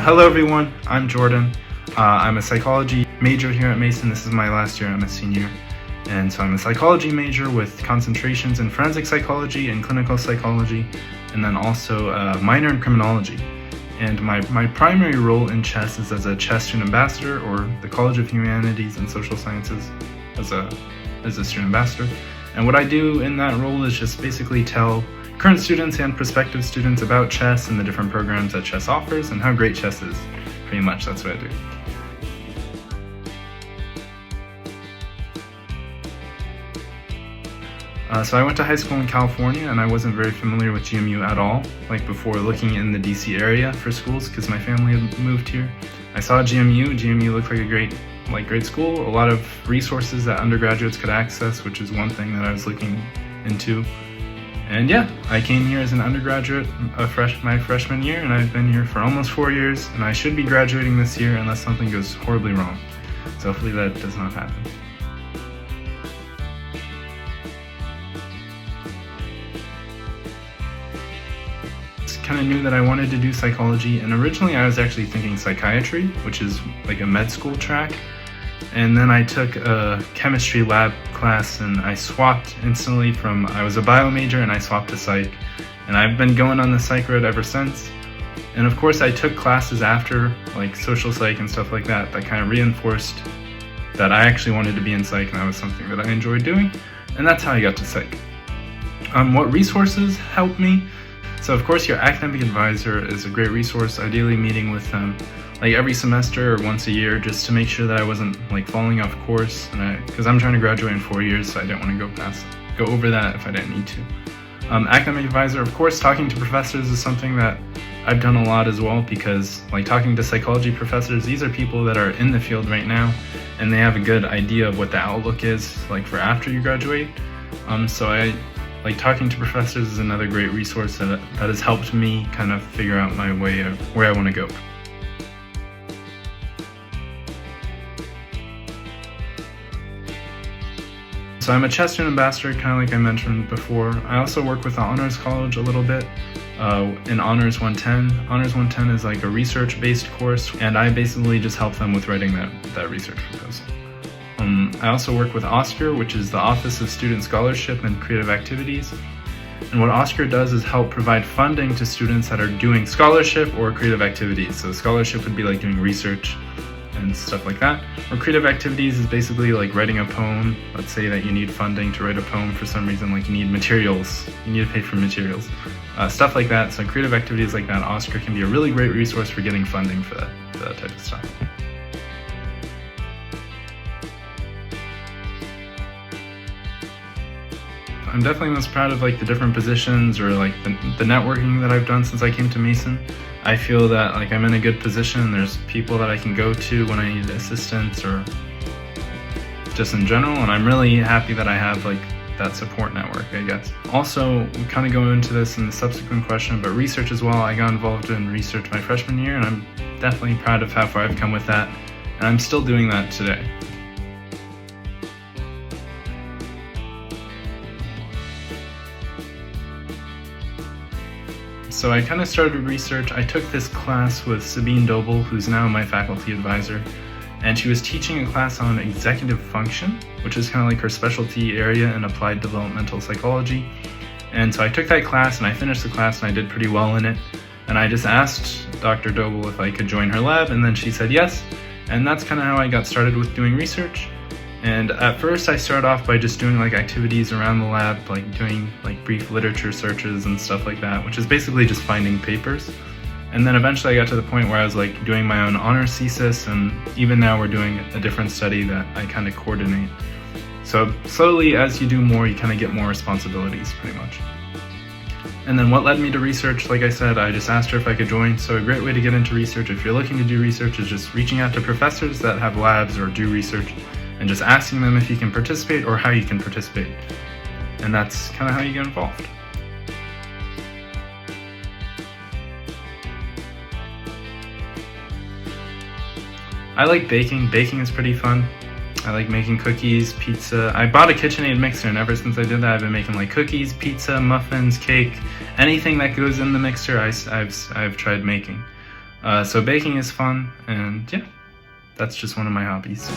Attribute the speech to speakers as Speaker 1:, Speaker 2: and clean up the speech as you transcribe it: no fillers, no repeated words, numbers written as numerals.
Speaker 1: Hello everyone, I'm Jordan. I'm a psychology major here at Mason. This is my last year, I'm a senior. And so I'm a psychology major with concentrations in forensic psychology and clinical psychology, and then also a minor in criminology. And my primary role in CHSS is as a CHSS student ambassador, or the College of Humanities and Social Sciences as a student ambassador. And what I do in that role is just basically tell current students and prospective students about CHSS and the different programs that CHSS offers and how great CHSS is. Pretty much, that's what I do. So I went to high school in California, and I wasn't very familiar with GMU at all, like before looking in the DC area for schools, because my family had moved here. I saw GMU looked like a great school, a lot of resources that undergraduates could access, which is one thing that I was looking into. And yeah, I came here as an undergraduate my freshman year, and I've been here for almost 4 years, and I should be graduating this year unless something goes horribly wrong. So hopefully that does not happen. Kind of knew that I wanted to do psychology, and originally I was actually thinking psychiatry, which is like a med school track. And then I took a chemistry lab class, and I swapped instantly I was a bio major and I swapped to psych. And I've been going on the psych road ever since. And of course I took classes after, like social psych and stuff like that, that kind of reinforced that I actually wanted to be in psych, and that was something that I enjoyed doing. And that's how I got to psych. What resources helped me? So of course your academic advisor is a great resource, ideally meeting with them like every semester or once a year, just to make sure that I wasn't like falling off course, because I'm trying to graduate in 4 years, so I didn't want to go over that if I didn't need to. Academic advisor, of course, talking to professors is something that I've done a lot as well, because like talking to psychology professors, these are people that are in the field right now, and they have a good idea of what the outlook is like for after you graduate. So talking to professors is another great resource that has helped me kind of figure out my way of where I want to go. So I'm a CHSS student ambassador, kind of like I mentioned before. I also work with the Honors College a little bit in Honors 110. Honors 110 is like a research-based course, and I basically just help them with writing that research proposal. I also work with OSCAR, which is the Office of Student Scholarship and Creative Activities. And what OSCAR does is help provide funding to students that are doing scholarship or creative activities. So scholarship would be like doing research and stuff like that. Or creative activities is basically like writing a poem. Let's say that you need funding to write a poem for some reason, like you need materials. You need to pay for materials. Stuff like that. So creative activities like that, OSCAR can be a really great resource for getting funding for that type of stuff. I'm definitely most proud of like the different positions or like the networking that I've done since I came to Mason. I feel that like I'm in a good position. There's people that I can go to when I need assistance or just in general, and I'm really happy that I have like that support network, I guess. Also, we kind of go into this in the subsequent question, but research as well. I got involved in research my freshman year, and I'm definitely proud of how far I've come with that, and I'm still doing that today. So I kind of started research. I took this class with Sabine Doble, who's now my faculty advisor, and she was teaching a class on executive function, which is kind of like her specialty area in applied developmental psychology. And so I took that class, and I finished the class, and I did pretty well in it. And I just asked Dr. Doble if I could join her lab, and then she said yes. And that's kind of how I got started with doing research. And at first I started off by just doing like activities around the lab, like doing like brief literature searches and stuff like that, which is basically just finding papers. And then eventually I got to the point where I was like doing my own honors thesis, and even now we're doing a different study that I kind of coordinate. So slowly as you do more, you kind of get more responsibilities pretty much. And then what led me to research, like I said, I just asked her if I could join. So a great way to get into research if you're looking to do research is just reaching out to professors that have labs or do research, and just asking them if you can participate or how you can participate. And that's kind of how you get involved. I like baking. Baking is pretty fun. I like making cookies, pizza. I bought a KitchenAid mixer, and ever since I did that, I've been making like cookies, pizza, muffins, cake, anything that goes in the mixer I've tried making. So baking is fun, and yeah, that's just one of my hobbies.